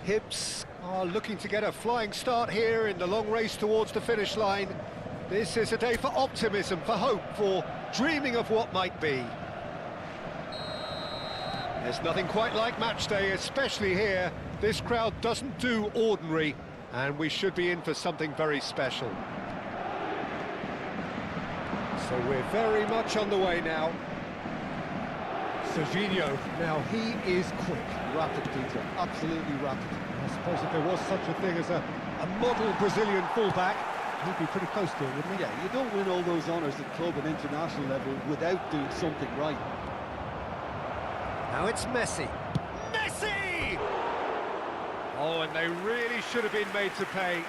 Hibs are looking to get a flying start here in the long race towards the finish line. This is a day for optimism, for hope, for dreaming of what might be. There's nothing quite like match day, especially here. This crowd doesn't do ordinary, and we should be in for something very special. So we're very much on the way now. Serginho, now he is quick. Rapid, Peter, absolutely rapid. I suppose if there was such a thing as a model Brazilian fullback, he'd be pretty close to it, wouldn't he? Yeah, you don't win all those honours at club and international level without doing something right. Now it's Messi. Messi! Oh, and they really should have been made to pay.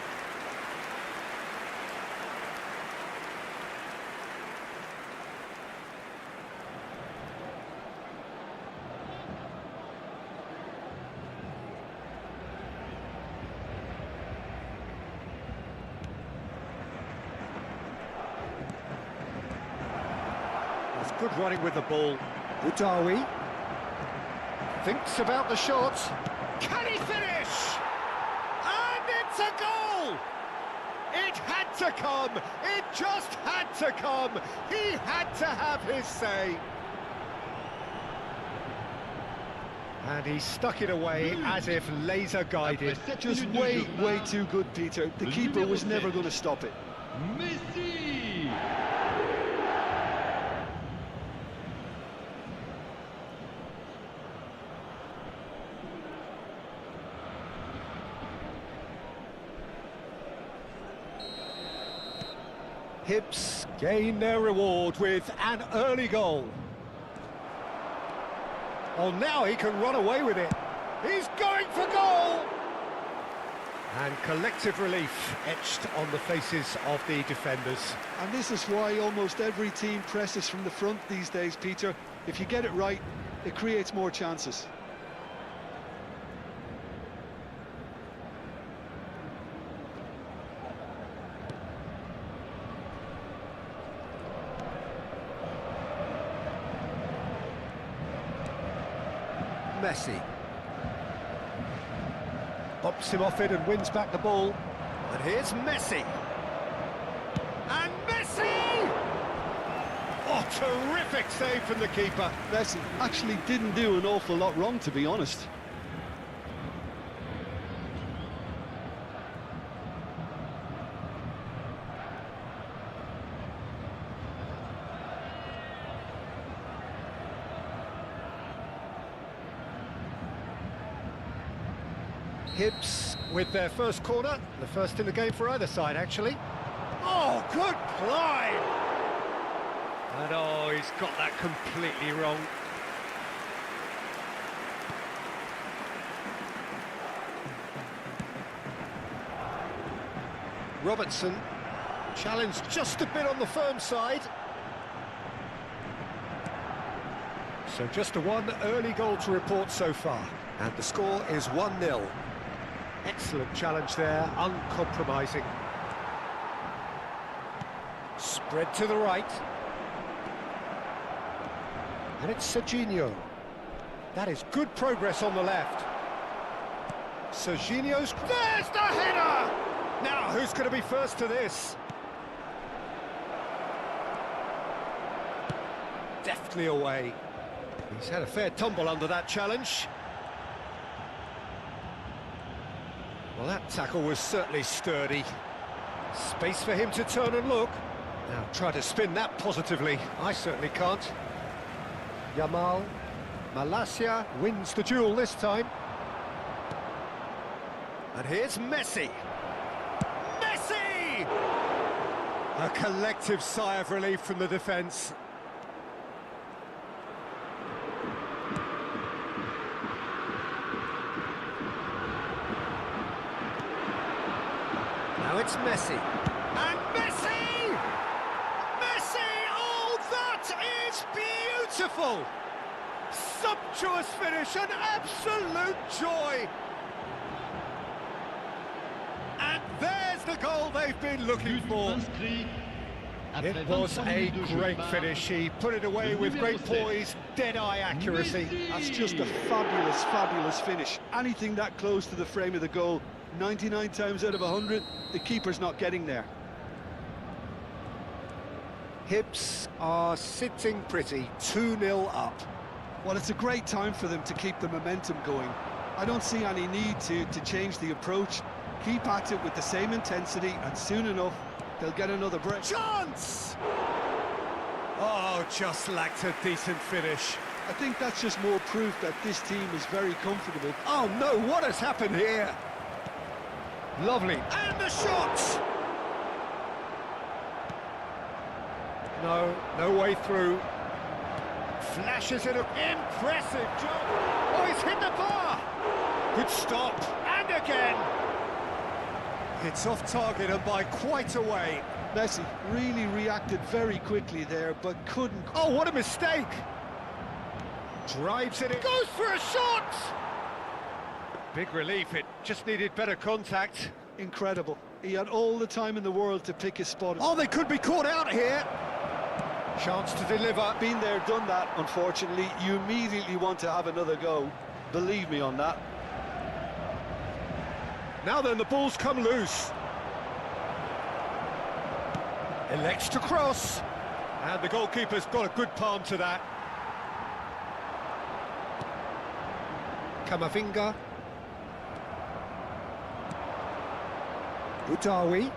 That's good running with the ball. Udawi thinks about the shot. Can he finish? And it's a goal! It had to come! It just had to come! He had to have his say. And he stuck it away as if laser-guided. Just way too good, Peter. The keeper was never going to stop it. Messi! Hibs gain their reward with an early goal. Oh, now he can run away with it. He's going for goal! And collective relief etched on the faces of the defenders. And this is why almost every team presses from the front these days, Peter. If you get it right, it creates more chances. Messi bops him off it and wins back the ball. And here's Messi. And Messi! Oh, terrific save from the keeper. Messi actually didn't do an awful lot wrong, to be honest. Hibs with their first corner, the first in the game for either side, actually. Oh, good climb! And oh, he's got that completely wrong. Robertson, challenged just a bit on the firm side. So just a one early goal to report so far. And the score is 1-0. Excellent challenge there, uncompromising. Spread to the right. And it's Serginho. That is good progress on the left. Serginho's... There's the header! Now, who's going to be first to this? Deftly away. He's had a fair tumble under that challenge. Well, that tackle was certainly sturdy. Space for him to turn and look. Now, try to spin that positively. I certainly can't. Yamal. Malacia wins the duel this time. And here's Messi. Messi! A collective sigh of relief from the defence. Now it's Messi. And Messi! Messi! Oh, that is beautiful! Sumptuous finish, an absolute joy! And there's the goal they've been looking for. It was a great finish. He put it away with great poise, dead-eye accuracy. That's just a fabulous, fabulous finish. Anything that close to the frame of the goal, 99 times out of 100, the keeper's not getting there. Hibs are sitting pretty, 2-0 up. Well, it's a great time for them to keep the momentum going. I don't see any need to change the approach. Keep at it with the same intensity, and soon enough, they'll get another break. Chance! Oh, just lacked a decent finish. I think that's just more proof that this team is very comfortable. Oh no, what has happened here? Lovely. And the shot! No way through. Flashes it up. Impressive job. Oh, he's hit the bar. Good stop. And again. It's off target and by quite a way. Messi really reacted very quickly there, but couldn't... Oh, what a mistake! Drives it in. Goes for a shot! Big relief, it just needed better contact. Incredible. He had all the time in the world to pick his spot. Oh, they could be caught out here. Chance to deliver. Been there, done that, unfortunately. You immediately want to have another go. Believe me on that. Now then, the ball's come loose. Elects to cross. And the goalkeeper's got a good palm to that. Camavinga. Utawi.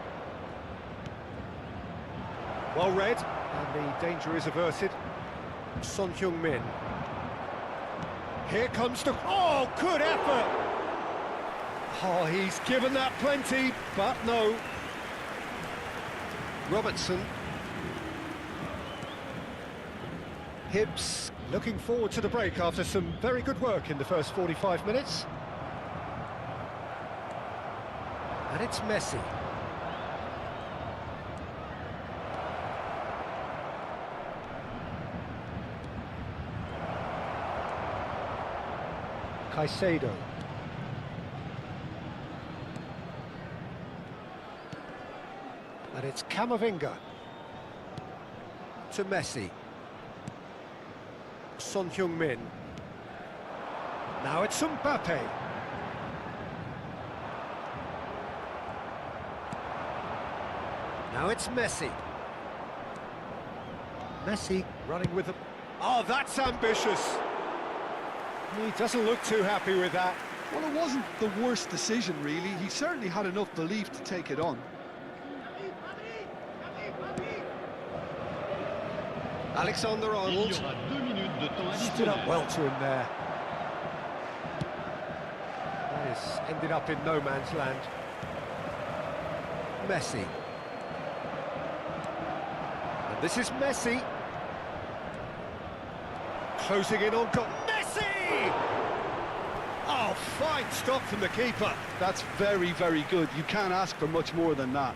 Well read. And the danger is averted. Son Heung-min. Here comes the... Oh, good effort! Oh, he's given that plenty, but no. Robertson. Hibs looking forward to the break after some very good work in the first 45 minutes. And it's Messi. Caicedo. And it's Camavinga to Messi. Son Heung-min. Now it's Mbappe. Now it's Messi. Messi running with the... Oh, that's ambitious. He doesn't look too happy with that. Well, it wasn't the worst decision, really. He certainly had enough belief to take it on. Alexander-Arnold stood up well to him there. This ended up in no man's land. Messi. And this is Messi. Closing in on goal. Messi! Oh, fine stop from the keeper. That's very, very good. You can't ask for much more than that.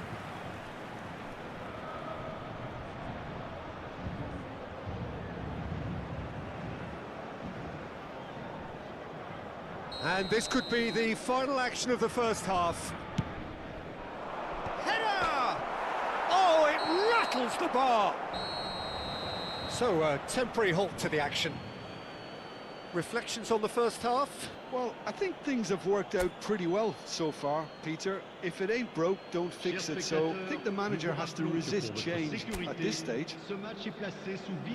And this could be the final action of the first half. Header! Oh, it rattles the bar. So, a temporary halt to the action. Reflections on the first half? Well, I think things have worked out pretty well so far, Peter. If it ain't broke, don't fix it. So I think the manager has to resist change at this stage.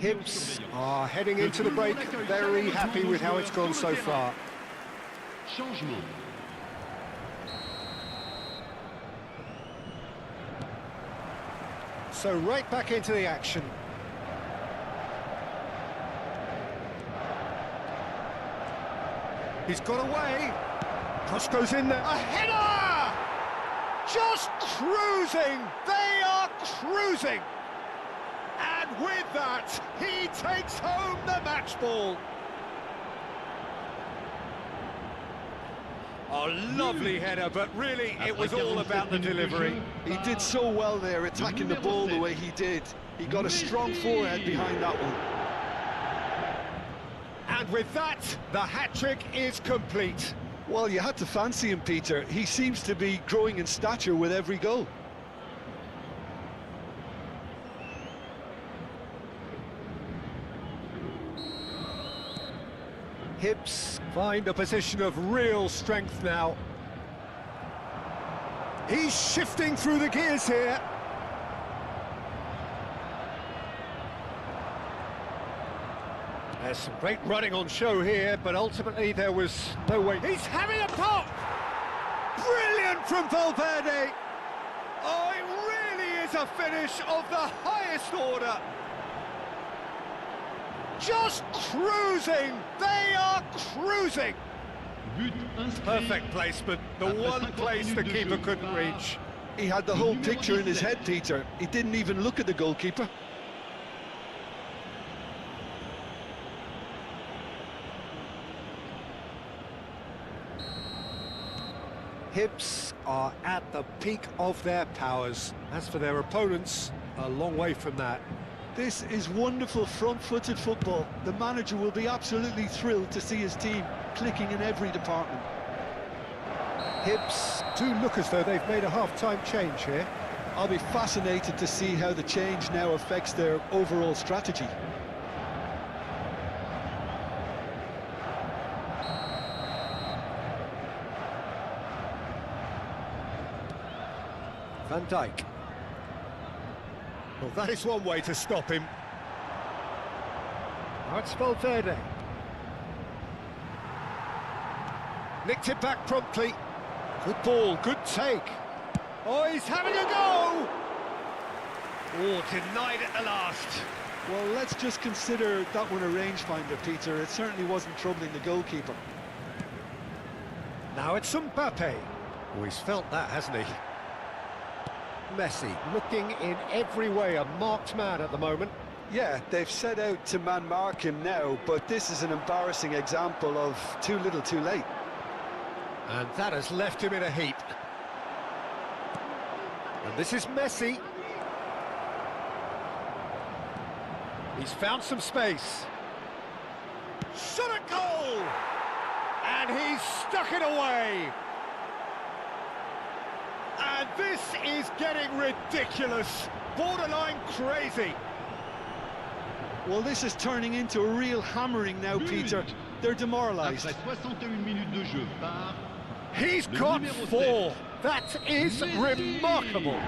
Hibs are heading into the break, very happy with how it's gone so far. Changement. So right back into the action. He's got away. Cross goes in there. A header! Just cruising. They are cruising. And with that, he takes home the match ball. Oh, lovely header, but really it was all about the delivery. He did so well there, attacking the ball the way he did. He got a strong forehead behind that one. And with that, the hat-trick is complete. Well, you had to fancy him, Peter. He seems to be growing in stature with every goal. Hips find a position of real strength now. He's shifting through the gears here. There's some great running on show here, but ultimately there was no way. He's having a pop! Brilliant from Valverde! Oh, it really is a finish of the highest order. Just cruising! They are cruising! But inscrit. Perfect placement, the Après one 50 place the minutes de keeper jeu couldn't par reach. He had the whole picture in his head, Peter. He didn't even look at the goalkeeper. Hibs are at the peak of their powers. As for their opponents, a long way from that. This is wonderful front-footed football. The manager will be absolutely thrilled to see his team clicking in every department. Hibs do look as though they've made a half-time change here. I'll be fascinated to see how the change now affects their overall strategy. Van Dijk. Well, that is one way to stop him. Now it's Valverde. Nicked it back promptly. Good ball, good take. Oh, he's having a go! Oh, denied at the last. Well, let's just consider that one a rangefinder, Peter. It certainly wasn't troubling the goalkeeper. Now it's Mbappe. Oh, he's felt that, hasn't he? Messi, looking in every way a marked man at the moment. Yeah, they've set out to man-mark him now, but this is an embarrassing example of too little too late. And that has left him in a heap. And this is Messi. He's found some space. Shot at goal! And he's stuck it away. And this is getting ridiculous, borderline crazy. Well, this is turning into a real hammering now, Peter. They're demoralised. Après 61 minutes de jeu par He's le got numéro 4. 7. That is remarkable.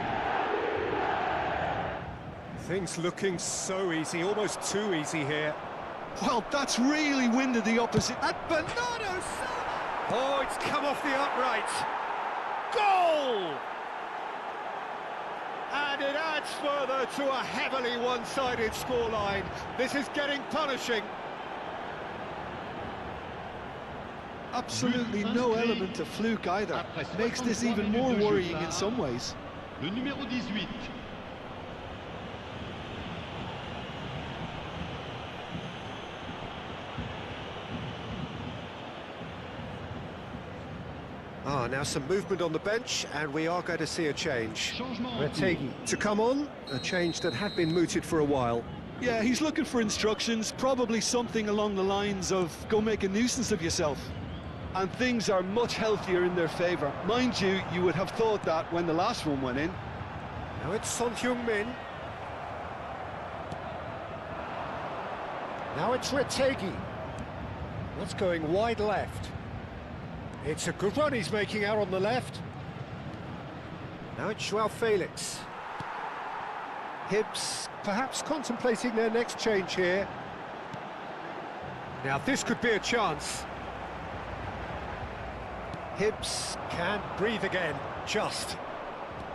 Things looking so easy, almost too easy here. Well, that's really winded the opposite. And Bernardo Silva! Oh, it's come off the upright. Goal! And it adds further to a heavily one-sided scoreline. This is getting punishing. Absolutely no element of fluke either. Makes this even more worrying in some ways. Le numéro 18. Now some movement on the bench, and we are going to see a change. Changement en Retegi cours. to come on, a change that had been mooted for a while. Yeah, he's looking for instructions, probably something along the lines of go make a nuisance of yourself. And things are much healthier in their favour. Mind you, you would have thought that when the last one went in. Now it's Son Heung-min. Now it's Retegi. That's going wide left. It's a good run he's making out on the left. Now it's Joao Felix. Hibs perhaps contemplating their next change here. Now this could be a chance. Hibs can't breathe again, just.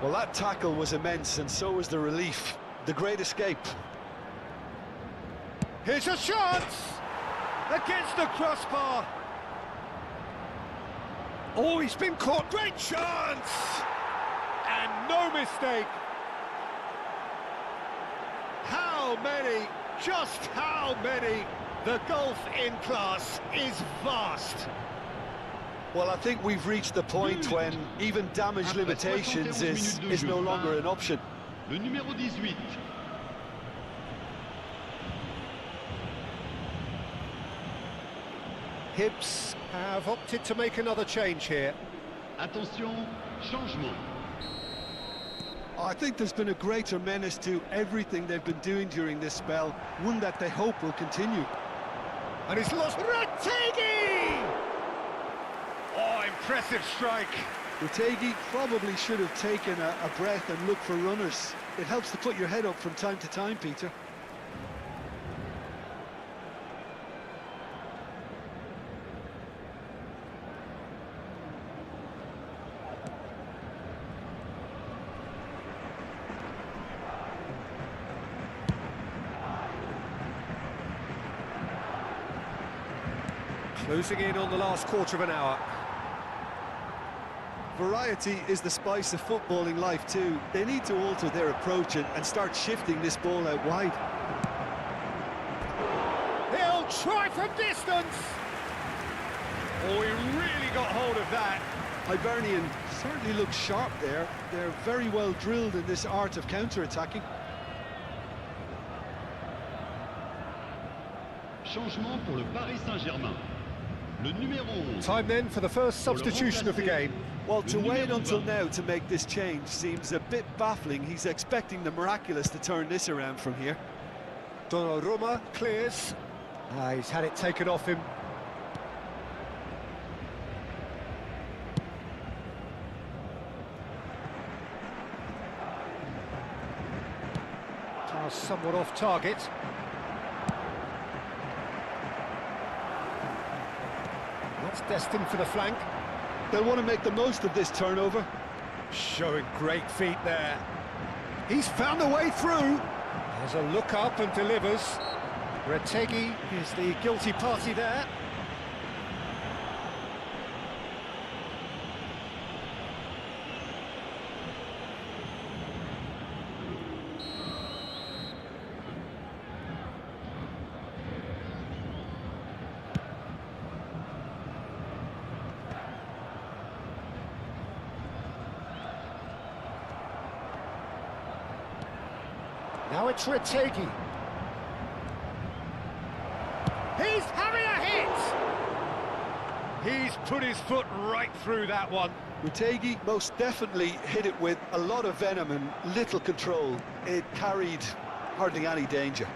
Well, that tackle was immense, and so was the relief. The great escape. Here's a chance! Against the crossbar! Oh, he's been caught! Great chance! And no mistake! How many? Just how many? The gulf in class is vast. Well, I think we've reached the point when even damage limitations is no longer an option. Le numéro 18. Hibs have opted to make another change here. Attention, changement. I think there's been a greater menace to everything they've been doing during this spell, one that they hope will continue. And he's lost. Retegui! Oh, impressive strike. Retegui probably should have taken a breath and looked for runners. It helps to put your head up from time to time, Peter. Closing in on the last quarter of an hour. Variety is the spice of footballing life too. They need to alter their approach and start shifting this ball out wide. He'll try from distance. Oh, he really got hold of that. Hibernian certainly looks sharp there. They're very well drilled in this art of counter-attacking. Changement pour le Paris Saint-Germain. Le numéro 11. Time then for the first substitution of the game. Well, to wait until now to make this change seems a bit baffling. He's expecting the miraculous to turn this around from here. Donnarumma clears. He's had it taken off him. Pass somewhat off target. That's destined for the flank. They'll want to make the most of this turnover. Showing great feet there. He's found a way through. Has a look up and delivers. Retegui is the guilty party there. Now it's Retegui. He's having a hit! He's put his foot right through that one. Retegui most definitely hit it with a lot of venom and little control. It carried hardly any danger.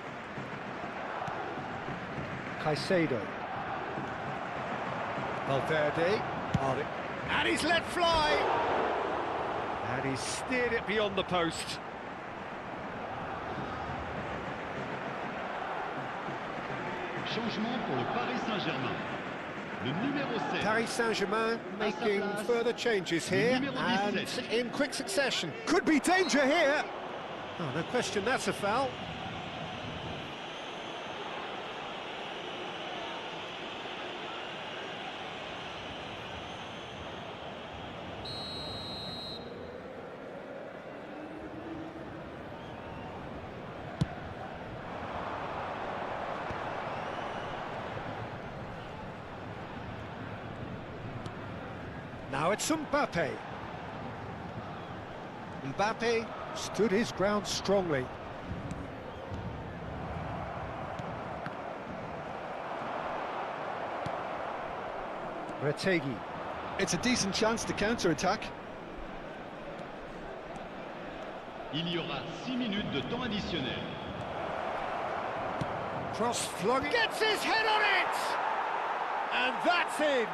Caicedo. Valverde. And he's let fly! And he's steered it beyond the post. Changement pour le Paris Saint-Germain. Le numéro 7. Paris Saint-Germain making further changes here and in quick succession. Could be danger here. Oh, no question, that's a foul. Now it's Mbappe. Mbappe stood his ground strongly. Retegui. It's a decent chance to counter-attack. Il y aura 6 minutes de temps additionnel. Cross flung. Gets his head on it! And that's in!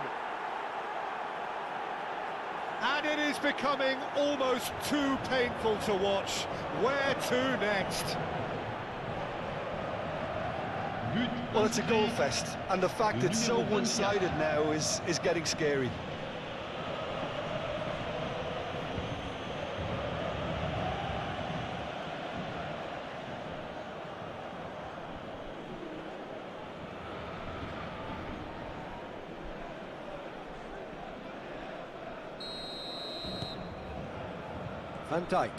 And it is becoming almost too painful to watch. Where to next? Well, it's a goal fest, and the fact it's so one-sided now is getting scary. Van Dijk.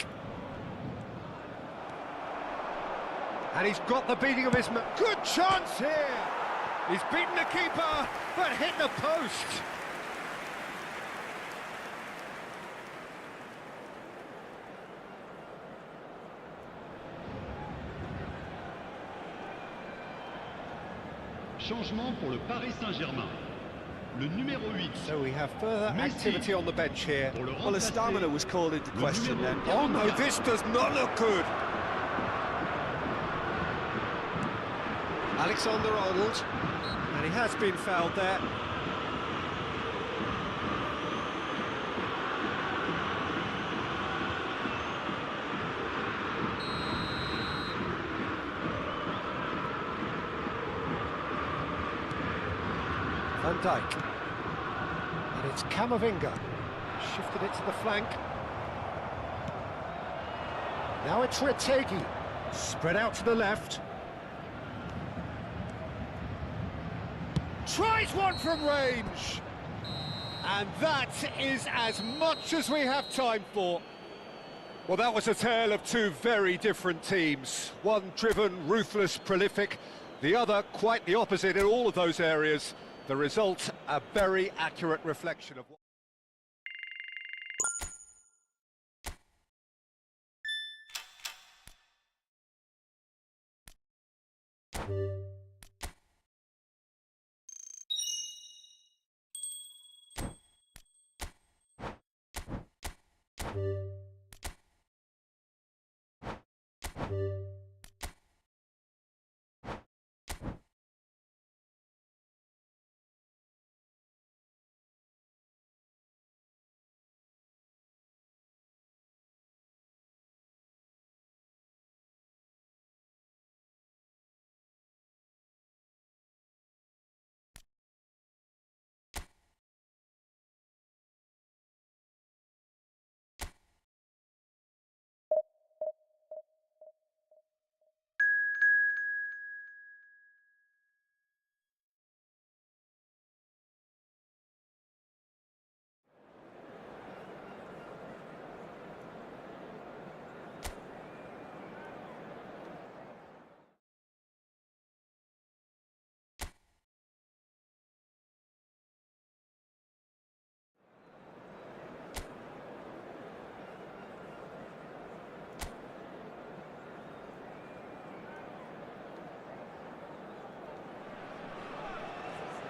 And he's got the beating of his man. Good chance here! He's beaten the keeper, but hit the post. Changement pour le Paris Saint-Germain. Le numéro 8. So we have further activity on the bench here. Well, his stamina was called into question then. Oh no, this does not look good. Alexander-Arnold. And he has been fouled there. Van Dijk. And it's Camavinga. Shifted it to the flank. Now it's Retegi. Spread out to the left. Tries one from range. And that is as much as we have time for. Well, that was a tale of two very different teams. One driven, ruthless, prolific. The other quite the opposite in all of those areas. The result, a very accurate reflection of what...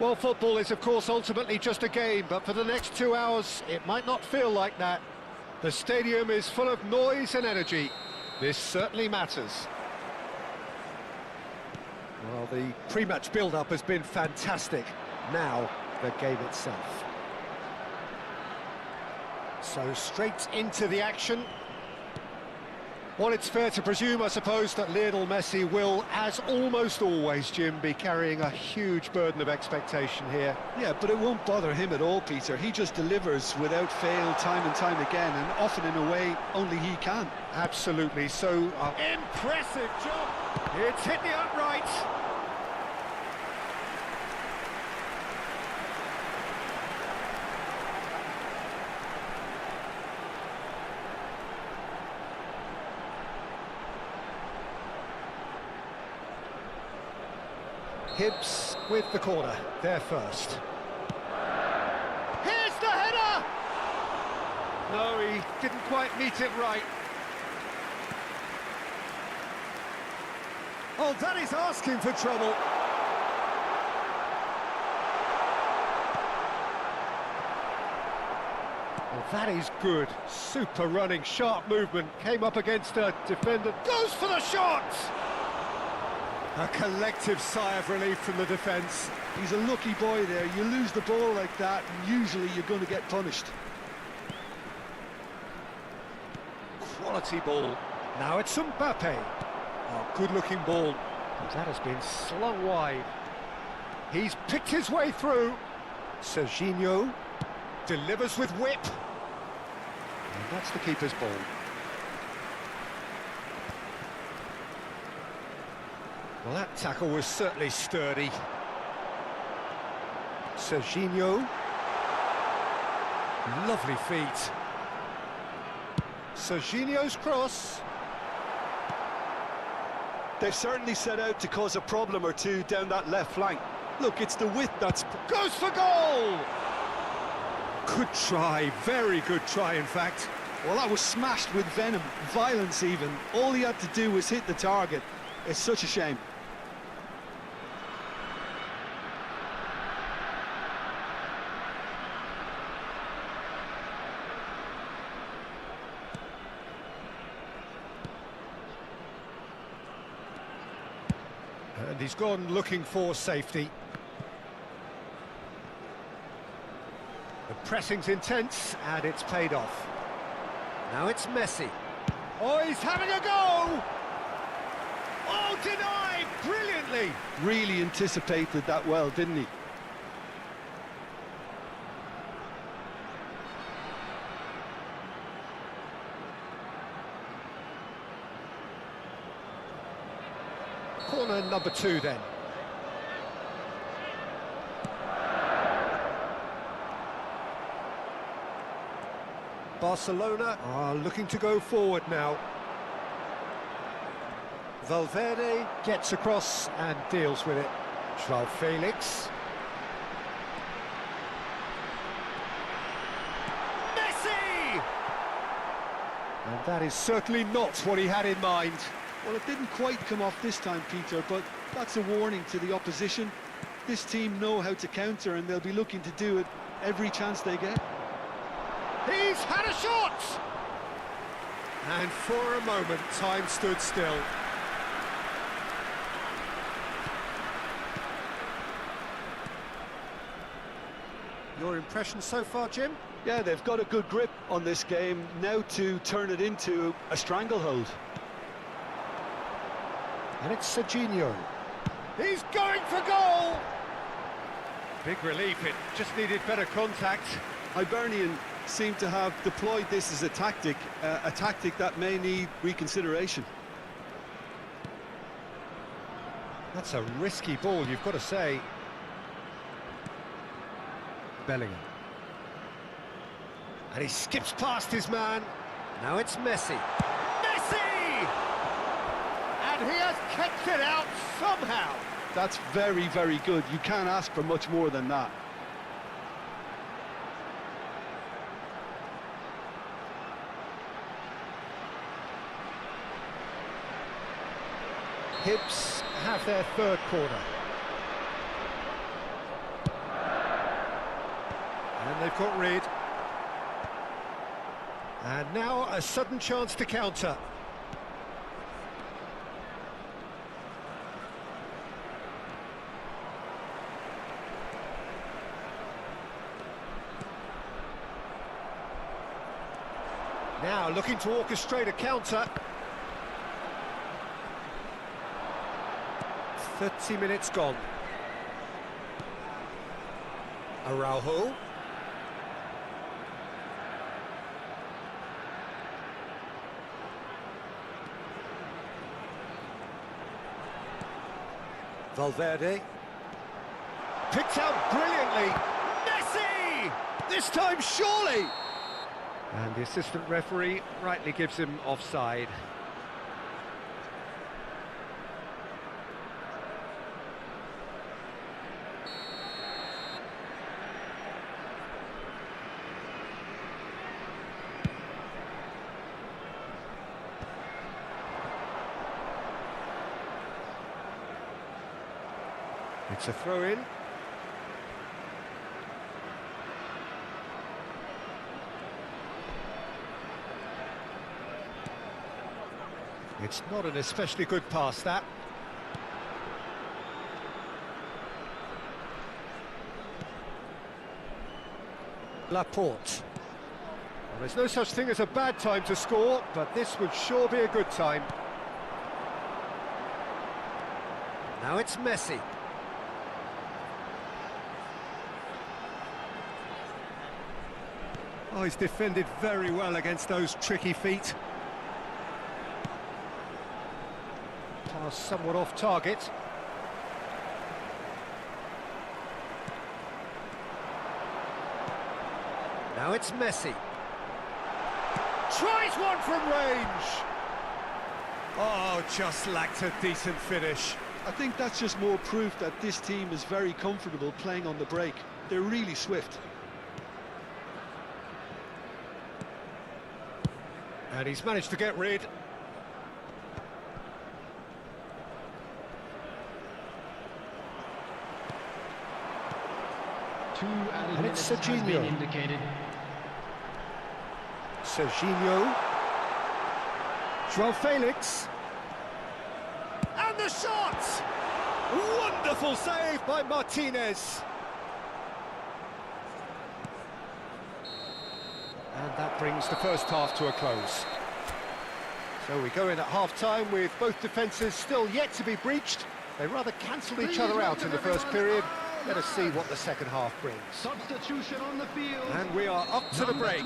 Well, football is, of course, ultimately just a game, but for the next 2 hours, it might not feel like that. The stadium is full of noise and energy. This certainly matters. Well, the pre-match build-up has been fantastic. Now, the game itself. So, straight into the action. Well, it's fair to presume, I suppose, that Lionel Messi will, as almost always, Jim, be carrying a huge burden of expectation here. Yeah, but it won't bother him at all, Peter. He just delivers without fail time and time again, and often in a way only he can. Absolutely, so... impressive job! It's hit the upright. Hibbs with the corner, there first. Here's the header! No, he didn't quite meet it right. Oh, that is asking for trouble. Well, that is good. Super running, sharp movement. Came up against a defender. Goes for the shot! A collective sigh of relief from the defence. He's a lucky boy there. You lose the ball like that, and usually you're going to get punished. Quality ball. Now it's Mbappe. Oh, good-looking ball. That has been slung wide. He's picked his way through. Serginho delivers with whip. And that's the keeper's ball. Well, that tackle was certainly sturdy. Serginho. Lovely feet. Serginho's cross. They've certainly set out to cause a problem or two down that left flank. Look, it's the width that's... Goes for goal! Good try, very good try, in fact. Well, that was smashed with venom, violence even. All he had to do was hit the target. It's such a shame. And he's gone looking for safety. pressing's intense, and it's paid off. Now it's Messi. Oh, he's having a go! Oh, denied brilliantly! Really anticipated that well, didn't he? Corner number 2 then. Barcelona are looking to go forward now. Valverde gets across and deals with it. João Felix. Messi! And that is certainly not what he had in mind. Well, it didn't quite come off this time, Peter, but that's a warning to the opposition. This team know how to counter, and they'll be looking to do it every chance they get. He's had a shot! And for a moment, time stood still. Your impression so far, Jim? Yeah, they've got a good grip on this game, now to turn it into a stranglehold. And it's Serginho. He's going for goal! Big relief, it just needed better contact. Hibernian seem to have deployed this as a tactic that may need reconsideration. That's a risky ball, you've got to say. Bellingham. And he skips past his man. Now it's Messi. Messi! And he has kept it out somehow. That's very, very good. You can't ask for much more than that. Hibs have their third corner. And they've got rid. And now a sudden chance to counter. Now looking to orchestrate a counter. 30 minutes gone. Araujo. Valverde. Picked out brilliantly. Messi! This time surely! And the assistant referee rightly gives him offside. It's a throw-in. It's not an especially good pass, that. Laporte. Well, there's no such thing as a bad time to score, but this would sure be a good time. Now it's Messi. Oh, he's defended very well against those tricky feet. Pass somewhat off target. Now it's Messi. Tries one from range. Oh, just lacked a decent finish. I think that's just more proof that this team is very comfortable playing on the break. They're really swift. And he's managed to get rid. And it's Serginho. Serginho. João Felix. And the shot! Wonderful save by Martinez. And that brings the first half to a close. So we go in at half-time with both defences still yet to be breached. They rather cancelled each other out in the first period. Let us see what the second half brings. Substitution on the field. And we are up to the break.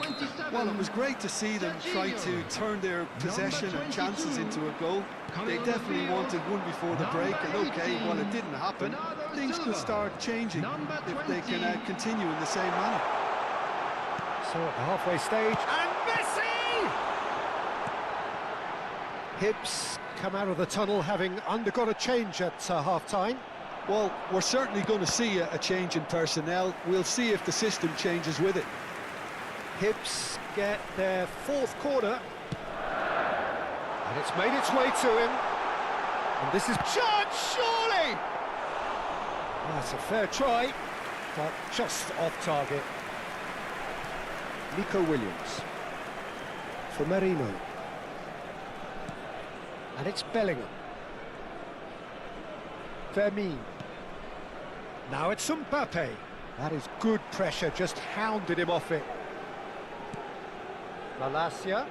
Well, it was great to see them try to turn their possession and chances into a goal. They definitely wanted one before the break, and okay, while it didn't happen, things could start changing if they can continue in the same manner. So at the halfway stage, and Messi! Hibs come out of the tunnel having undergone a change at half-time. Well, we're certainly going to see a change in personnel. We'll see if the system changes with it. Hibs get their fourth corner. And it's made its way to him. And this is chance, surely! That's a fair try, but just off target. Nico Williams. For Merino. And it's Bellingham. Vermeer. Now it's Mbappe. That is good pressure, just hounded him off it. Malacia.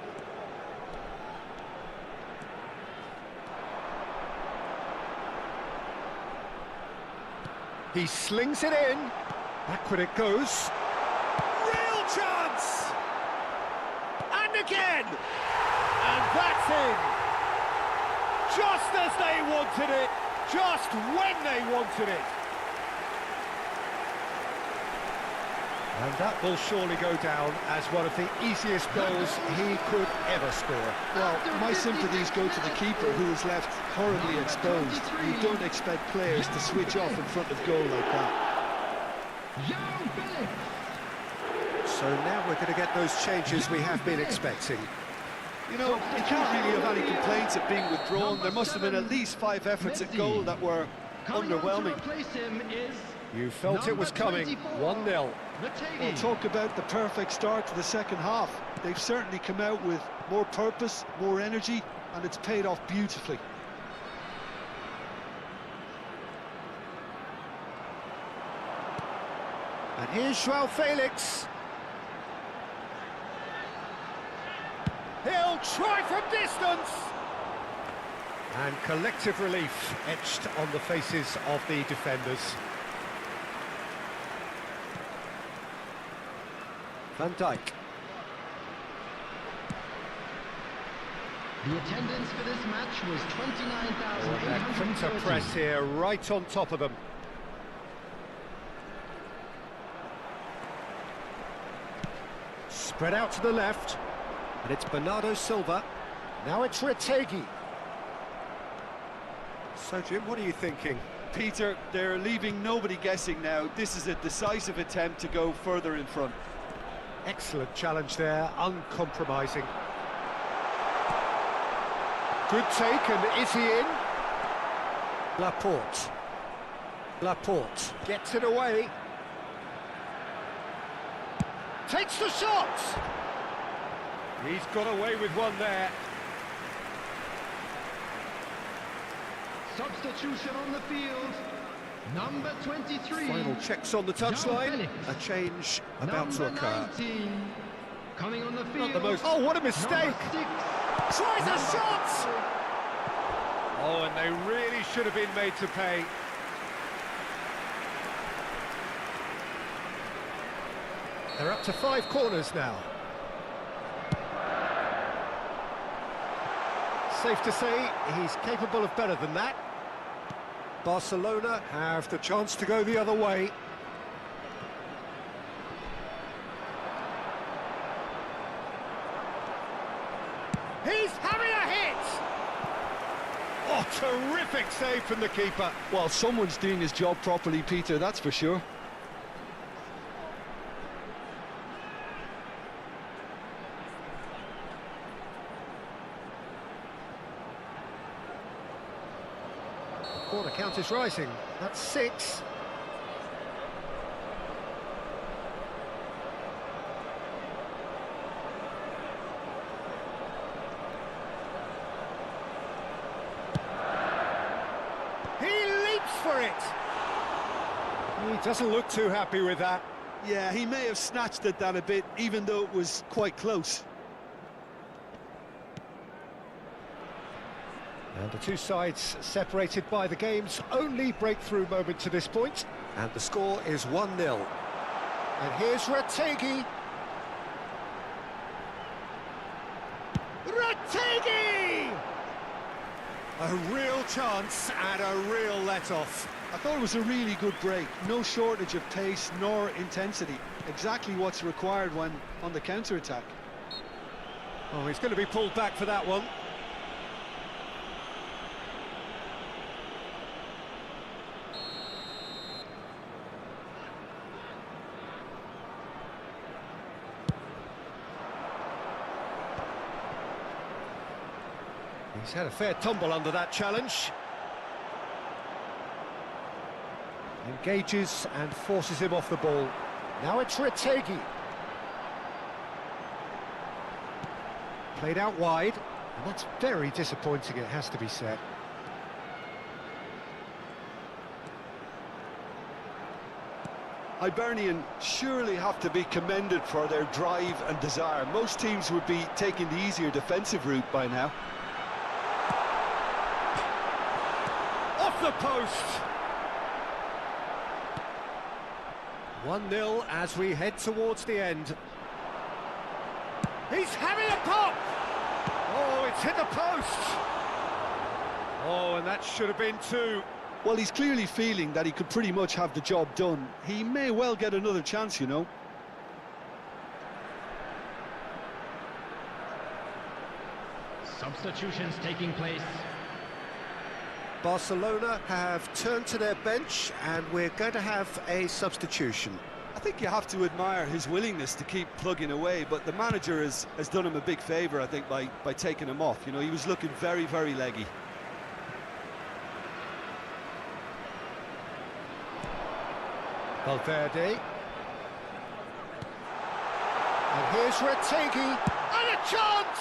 He slings it in. Backward it goes. Real chance! And again! And that's in! Just as they wanted it, just when they wanted it. And that will surely go down as one of the easiest goals he could ever score. Well, my sympathies go to the keeper, who is left horribly exposed. You don't expect players to switch off in front of goal like that. So now we're going to get those changes we have been expecting. You know, you can't really have any complaints at being withdrawn. There must have been at least 5 efforts at goal that were underwhelming. You felt it was coming. 1-0. Well, talk about the perfect start to the second half. They've certainly come out with more purpose, more energy, and it's paid off beautifully. And here's João Felix. He'll try from distance. And collective relief etched on the faces of the defenders. Van Dijk. The attendance for this match was 29,830. They're quick to press here, right on top of them. Spread out to the left. And it's Bernardo Silva. Now it's Retegi. So, Jim, what are you thinking? Peter, they're leaving nobody guessing now. This is a decisive attempt to go further in front. Excellent challenge there, uncompromising. Good take, and is he in? Laporte. Laporte gets it away. Takes the shot! He's got away with one there. Substitution on the field. Number 23. Final checks on the touchline. A change about to occur. 19. Coming on the field. Not the most. Oh, what a mistake! Tries a shot! Oh, and they really should have been made to pay. They're up to 5 corners now. Safe to say he's capable of better than that. Barcelona have the chance to go the other way. He's having a hit! Oh, terrific save from the keeper. Well, someone's doing his job properly, Peter, that's for sure. Corner count is rising. That's 6. He leaps for it. He doesn't look too happy with that. Yeah, he may have snatched at that a bit, even though it was quite close. And the two sides separated by the game's only breakthrough moment to this point. And the score is 1-0. And here's Retegi. Retegi! A real chance and a real let-off. I thought it was a really good break. No shortage of pace nor intensity. Exactly what's required when on the counter-attack. Oh, he's going to be pulled back for that one. He's had a fair tumble under that challenge. Engages and forces him off the ball. Now it's Retegi. Played out wide, and that's very disappointing, it has to be said. Hibernian surely have to be commended for their drive and desire. Most teams would be taking the easier defensive route by now. Off the post! 1-0 as we head towards the end. He's having a pop! Oh, it's hit the post! Oh, and that should have been two. Well, he's clearly feeling that he could pretty much have the job done. He may well get another chance, you know. Substitutions taking place. Barcelona have turned to their bench, and we're going to have a substitution. I think you have to admire his willingness to keep plugging away, but the manager has done him a big favour, I think, by taking him off. You know, he was looking very, very leggy. Valverde. And here's Retegi. And a chance!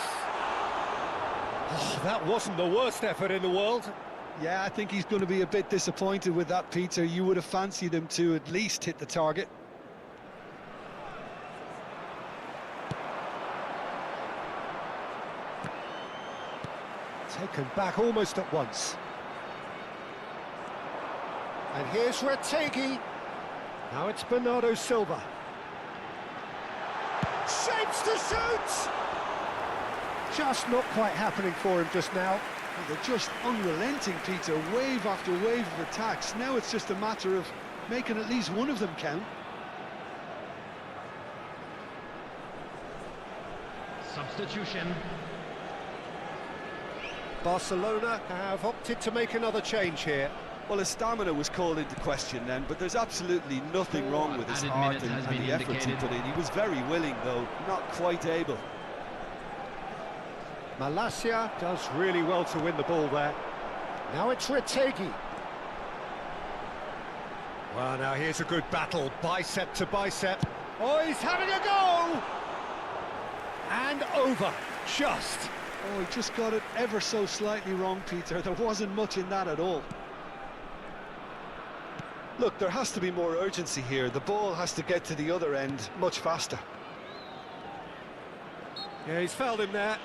Oh, that wasn't the worst effort in the world. Yeah, I think he's going to be a bit disappointed with that, Peter. You would have fancied him to at least hit the target. Taken back almost at once. And here's Retegi. Now it's Bernardo Silva. Shapes to shoot! Just not quite happening for him just now. Well, they're just unrelenting, Peter. Wave after wave of attacks. Now it's just a matter of making at least one of them count. Substitution. Barcelona have opted to make another change here. Well, his stamina was called into question then, but there's absolutely nothing wrong with his heart and the efforts he put in. He was very willing, though, not quite able. Malacia does really well to win the ball there. Now it's Retegi. Well, now here's a good battle, bicep to bicep. Oh, he's having a go! And over, just. Oh, he just got it ever so slightly wrong, Peter. There wasn't much in that at all. Look, there has to be more urgency here. The ball has to get to the other end much faster. Yeah, he's fouled him there.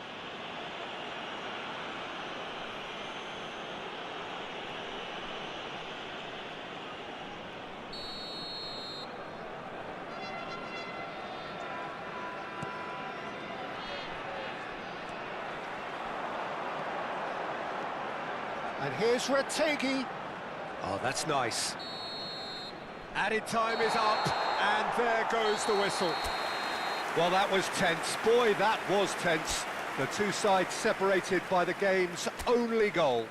And here's Retegi. Oh, that's nice. Added time is up, and there goes the whistle. Well, that was tense. Boy, that was tense. The two sides separated by the game's only goal.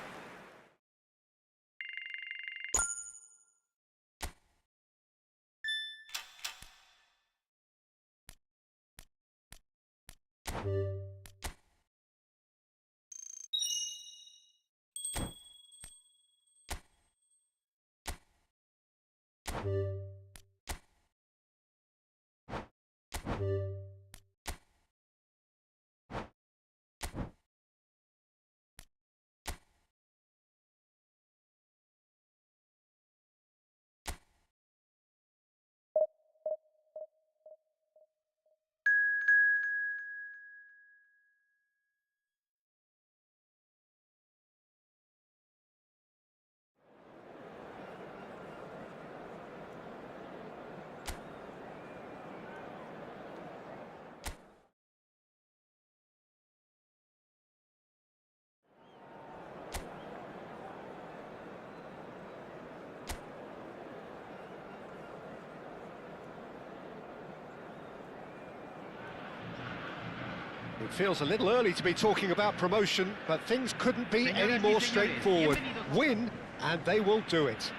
It feels a little early to be talking about promotion, but things couldn't be any more straightforward. Win, and they will do it.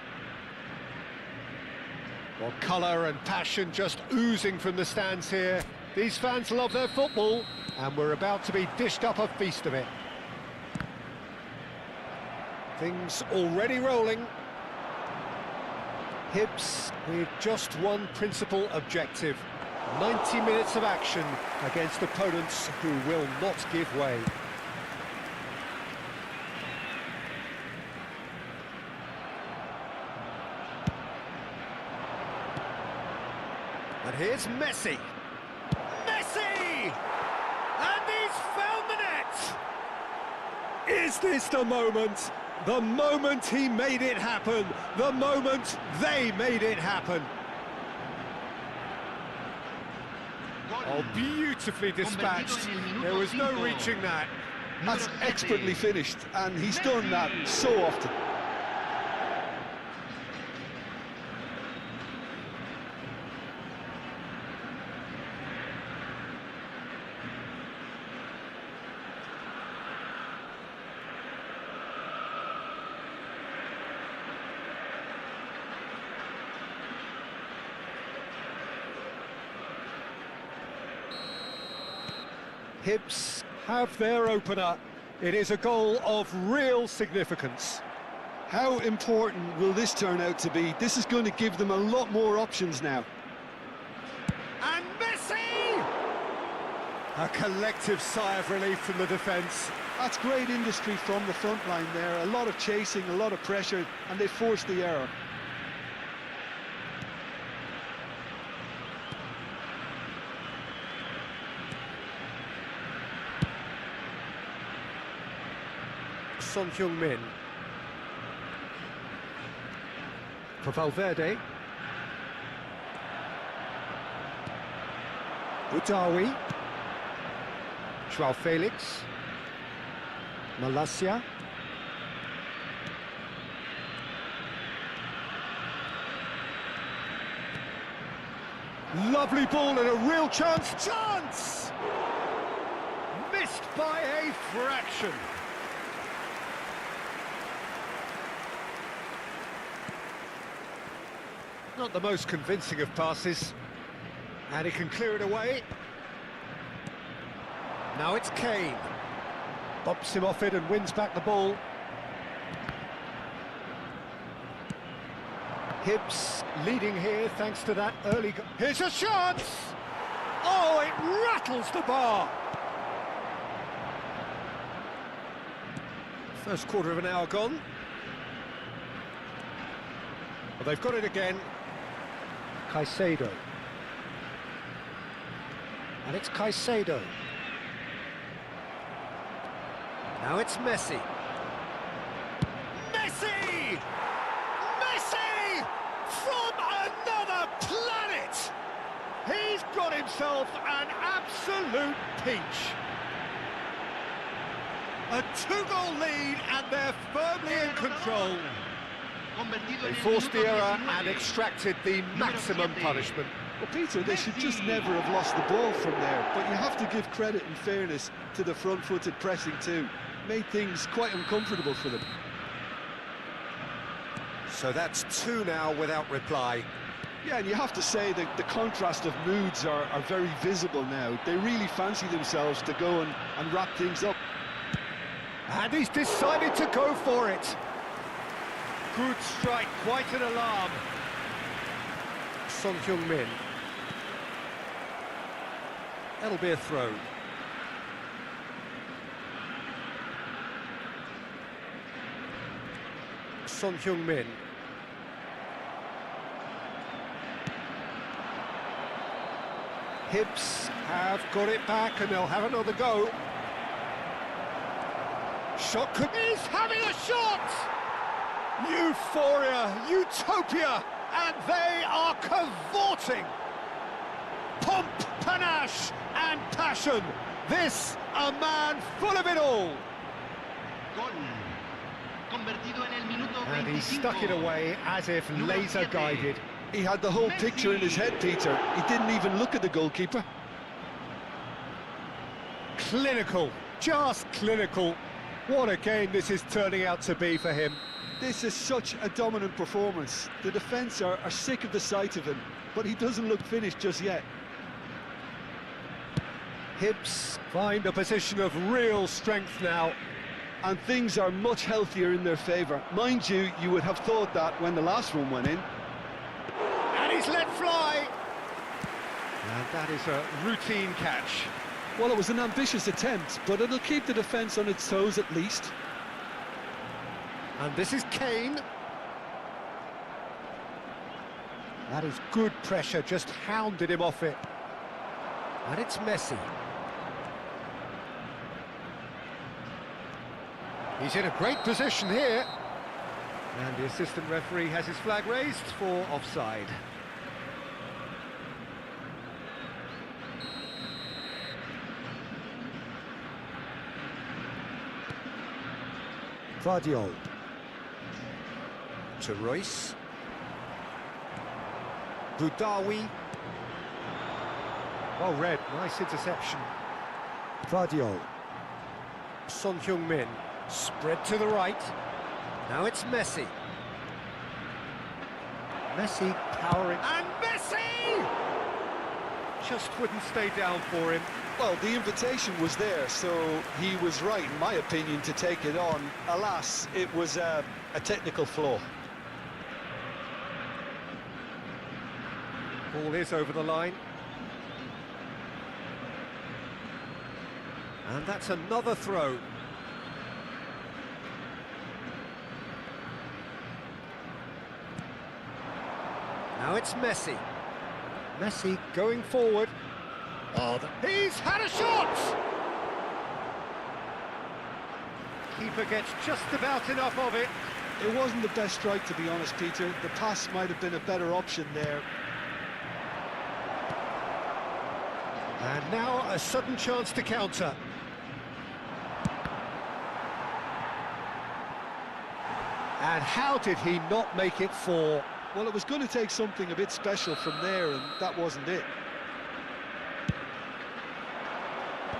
Well, colour and passion just oozing from the stands here. These fans love their football, and we're about to be dished up a feast of it. Things already rolling. Hibs with just one principal objective. 90 minutes of action against opponents who will not give way. And here's Messi. Messi! And he's found the net! Is this the moment? The moment he made it happen. The moment they made it happen. Oh, beautifully dispatched. There was no reaching that. That's expertly finished, and he's done that so often. Hibs have their opener. It is a goal of real significance. How important will this turn out to be? This is going to give them a lot more options now. And Messi! A collective sigh of relief from the defence. That's great industry from the front line there. A lot of chasing, a lot of pressure, and they forced the error. JungMode for Valverde. Butawi. Joao Felix. Malacia. Lovely ball and a real chance. Chance! Missed by a fraction. Not the most convincing of passes. And he can clear it away. Now it's Kane. Bops him off it and wins back the ball. Hibs leading here thanks to that early goal. Here's a chance! Oh, it rattles the bar! First quarter of an hour gone. Well, they've got it again. Caicedo. And it's Caicedo. Now it's Messi. Messi! Messi! From another planet! He's got himself an absolute peach. A two-goal lead and they're firmly in control. They forced the error and extracted the maximum punishment. Well, Peter, they should just never have lost the ball from there, but you have to give credit and fairness to the front-footed pressing too. Made things quite uncomfortable for them. So that's two now without reply. Yeah, and you have to say that the contrast of moods are very visible now. They really fancy themselves to go and wrap things up. And he's decided to go for it. Good strike, quite an alarm. JungMode. That'll be a throw. JungMode. Hibs have got it back and they'll have another go. Shot could... He's having a shot! Euphoria, utopia, and they are cavorting. Pomp, panache, and passion. This, a man full of it all. And he stuck it away as if laser-guided. He had the whole picture in his head, Peter. He didn't even look at the goalkeeper. clinical, just clinical. What a game this is turning out to be for him. This is such a dominant performance. The defence are sick of the sight of him, but he doesn't look finished just yet. Hibs find a position of real strength now. And things are much healthier in their favour. Mind you, you would have thought that when the last one went in. And he's let fly. And that is a routine catch. Well, it was an ambitious attempt, but it'll keep the defence on its toes at least. And this is Kane. That is good pressure, just hounded him off it. And it's Messi. He's in a great position here. And the assistant referee has his flag raised for offside. Vardiol. To Royce. Boudaoui. Oh, red, nice interception. Vardiol. Son Heung-min. Spread to the right. Now it's Messi. Messi powering. And Messi! Just wouldn't stay down for him. Well, the invitation was there, so he was right, in my opinion, to take it on. Alas, it was a technical flaw. Ball is over the line. And that's another throw. Now it's Messi. Messi going forward. Oh, he's had a shot! Keeper gets just about enough of it. It wasn't the best strike, to be honest, Peter. The pass might have been a better option there. And now a sudden chance to counter. And how did he not make it 4? Well, it was going to take something a bit special from there, and that wasn't it.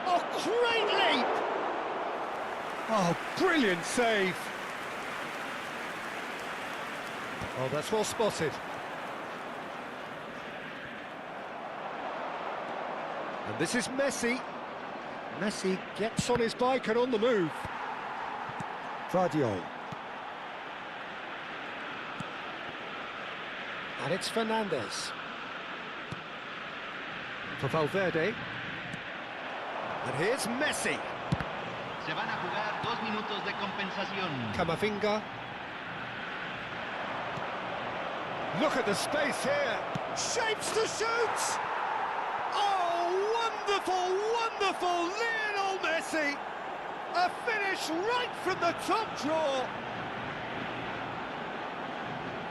Oh, great leap! Oh, brilliant save! Oh, that's well spotted. And this is Messi. Messi gets on his bike and on the move. Vardiol. And it's Fernandez. For Valverde. And here's Messi. Se van a jugar 2 minutos de compensación. Camavinga. Look at the space here. Shapes to shoot. Oh, wonderful, wonderful Lionel Messi. A finish right from the top draw.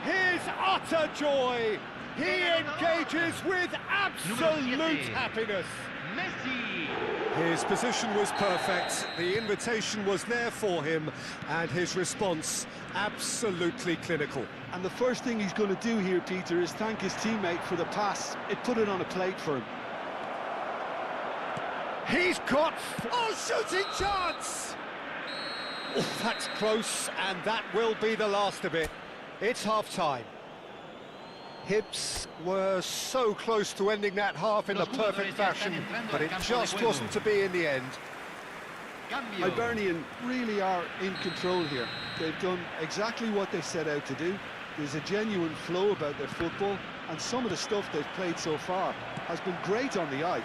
His utter joy. He engages with absolute happiness. Messi! His position was perfect, the invitation was there for him, and his response absolutely clinical. And the first thing he's going to do here, Peter, is thank his teammate for the pass. It put it on a plate for him. He's got... Oh, shooting chance! Oh, that's close, and that will be the last of it. It's half-time. Hibs were so close to ending that half in the perfect fashion, but it just wasn't to be in the end. Hibernian really are in control here. They've done exactly what they set out to do. There's a genuine flow about their football, and some of the stuff they've played so far has been great on the eye.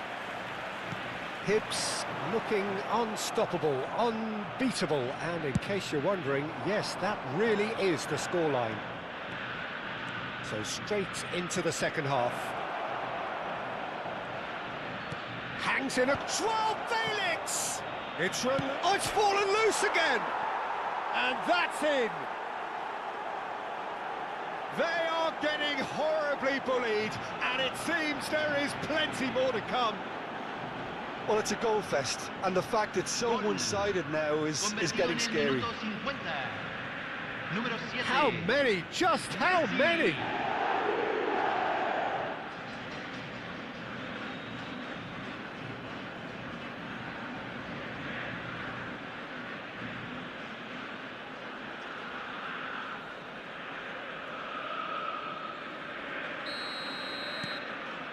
Hibs looking unstoppable, unbeatable, and in case you're wondering, yes, that really is the scoreline. So straight into the second half. Hangs in a 12, Felix! It's fallen loose again! And that's in! They are getting horribly bullied, and it seems there is plenty more to come. Well, it's a goal fest, and the fact it's so one-sided now is getting scary. How many? Just how many?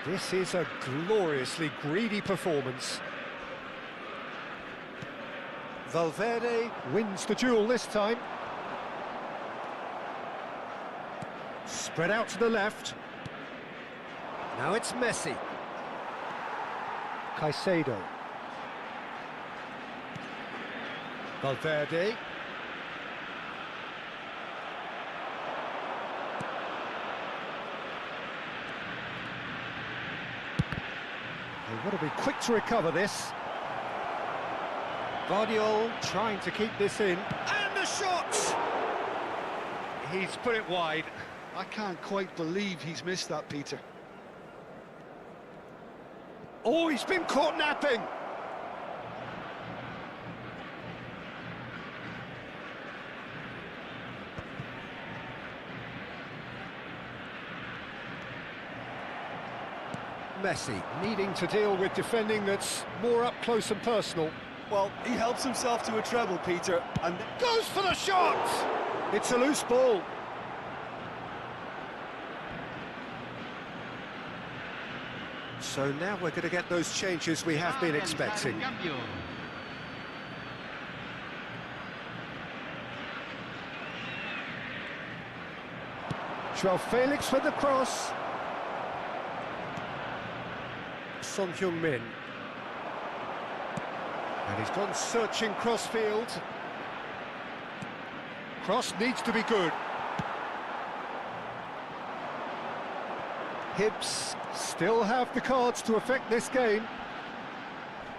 This is a gloriously greedy performance. Valverde wins the duel this time. Spread out to the left. Now it's Messi. Caicedo. Valverde. They want to be quick to recover this. Guardiola trying to keep this in. And the shot! He's put it wide. I can't quite believe he's missed that, Peter. Oh, he's been caught napping! Messi needing to deal with defending that's more up close and personal. Well, he helps himself to a treble, Peter, and Goes for the shot! It's a loose ball. So now we're going to get those changes we have been expecting. Joao Felix with the cross. Son Heung-min. And he's gone searching crossfield. Cross needs to be good. Hibs still have the cards to affect this game.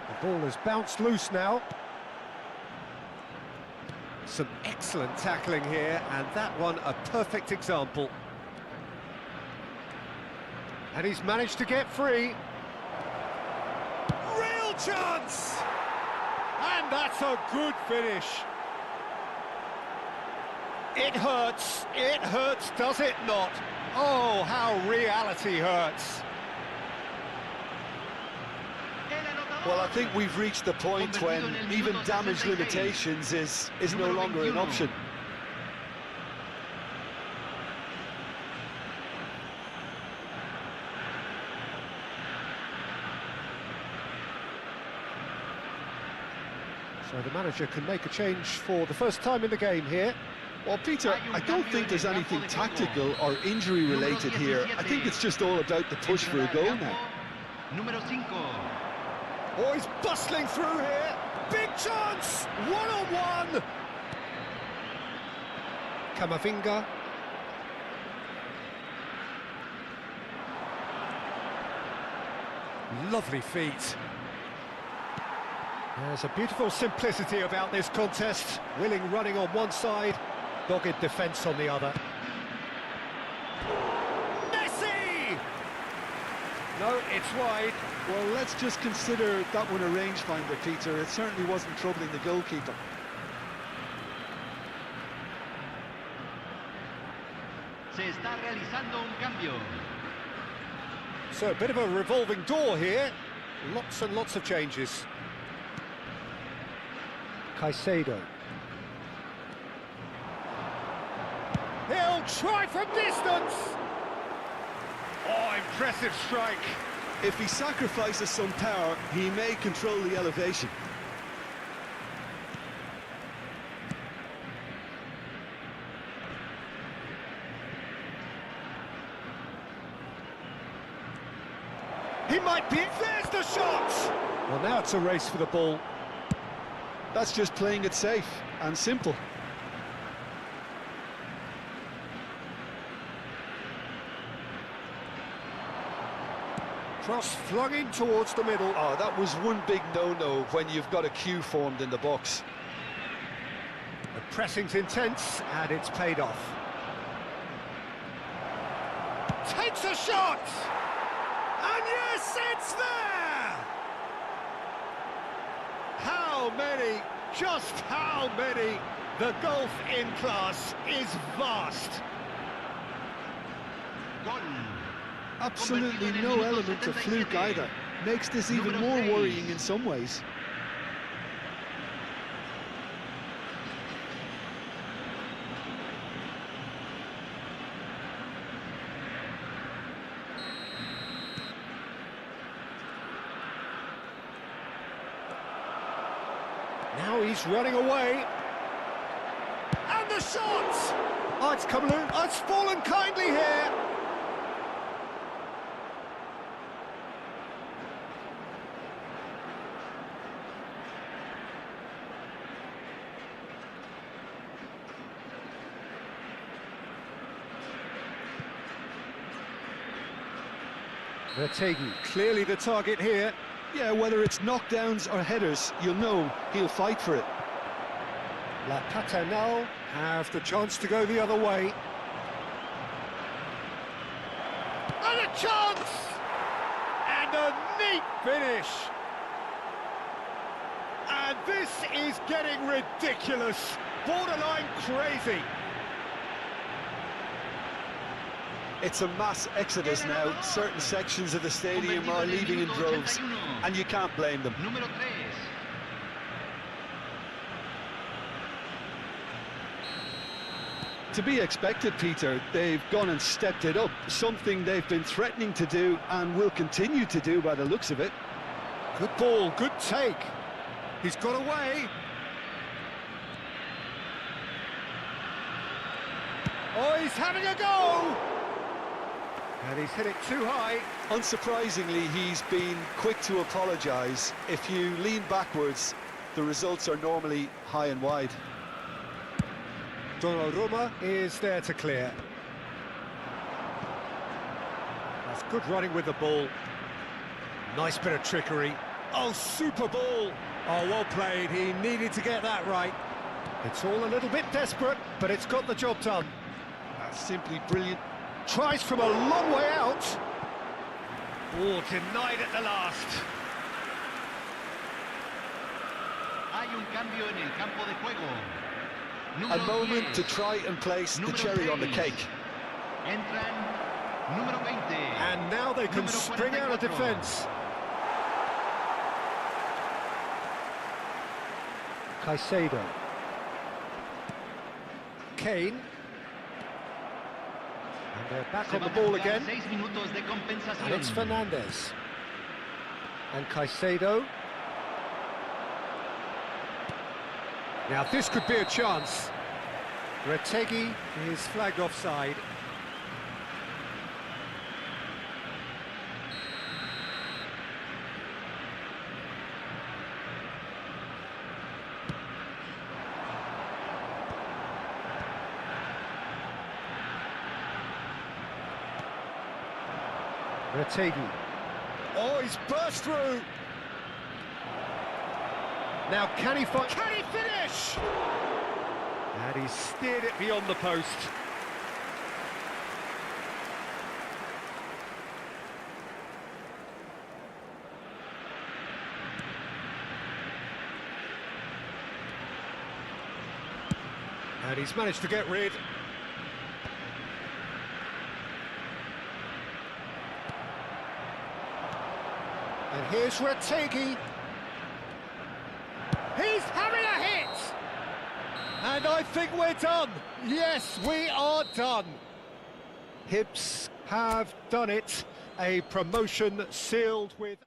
The ball has bounced loose now. Some excellent tackling here, and that one a perfect example. And he's managed to get free. Real chance! And that's a good finish. It hurts, does it not? Oh, how reality hurts. well, I think we've reached the point when even damage limitations is no longer an option. So the manager can make a change for the first time in the game here. Well, Peter, I don't think there's anything tactical or injury-related here. I think it's just all about the push for a goal now. Oh, he's bustling through here. Big chance! One-on-one! Camavinga. Lovely feet. There's a beautiful simplicity about this contest. Willing running on one side, dogged defence on the other. Messi! No, it's wide. Well, let's just consider that one a rangefinder, Peter. It certainly wasn't troubling the goalkeeper. Se está realizando un cambio. So a bit of a revolving door here. Lots and lots of changes. Caicedo. He'll try from distance! Oh, impressive strike. If he sacrifices some power, he may control the elevation. He might be... There's the shot! Well, now it's a race for the ball. That's just playing it safe and simple. Cross flung in towards the middle. Oh, that was one big no-no when you've got a queue formed in the box. The pressing's intense, and it's paid off. Takes a shot! And yes, it's there! How many? Just how many? The gulf in class is vast. Absolutely no element of fluke either. Makes this even more worrying in some ways. Now he's running away. And the shot! Oh, it's come loose. Oh, it's fallen kindly here. Vertegen, clearly the target here. Yeah, whether it's knockdowns or headers, you'll know he'll fight for it. La Paternal have the chance to go the other way. And a chance! And a neat finish! And this is getting ridiculous, borderline crazy. It's a mass exodus now. Certain sections of the stadium are leaving in droves, and you can't blame them. Número 3. To be expected, Peter. They've gone and stepped it up, something they've been threatening to do and will continue to do by the looks of it. Good ball, good take. He's got away. Oh, he's having a go! And he's hit it too high. Unsurprisingly, he's been quick to apologise. If you lean backwards, the results are normally high and wide. Donnarumma is there to clear. That's good running with the ball. Nice bit of trickery. Oh, super ball. Oh, well played. He needed to get that right. It's all a little bit desperate, but it's got the job done. That's simply brilliant. Tries from a long way out. Oh, denied at the last. Hay un cambio en el campo de juego. A moment to try and place the cherry on the cake. Entran número 20. And now they can spring out of defence. Caicedo. Kane. And they're back on the ball again. 6 minutos de compensación. And it's Fernandes. And Caicedo. Now this could be a chance. Retegi is flagged offside. Retegi. Oh, he's burst through. Now can he finish? And he steered it beyond the post. And he's managed to get rid. And here's Retegi. He's having a hit! And I think we're done. Yes, we are done. Hibs have done it. A promotion sealed with...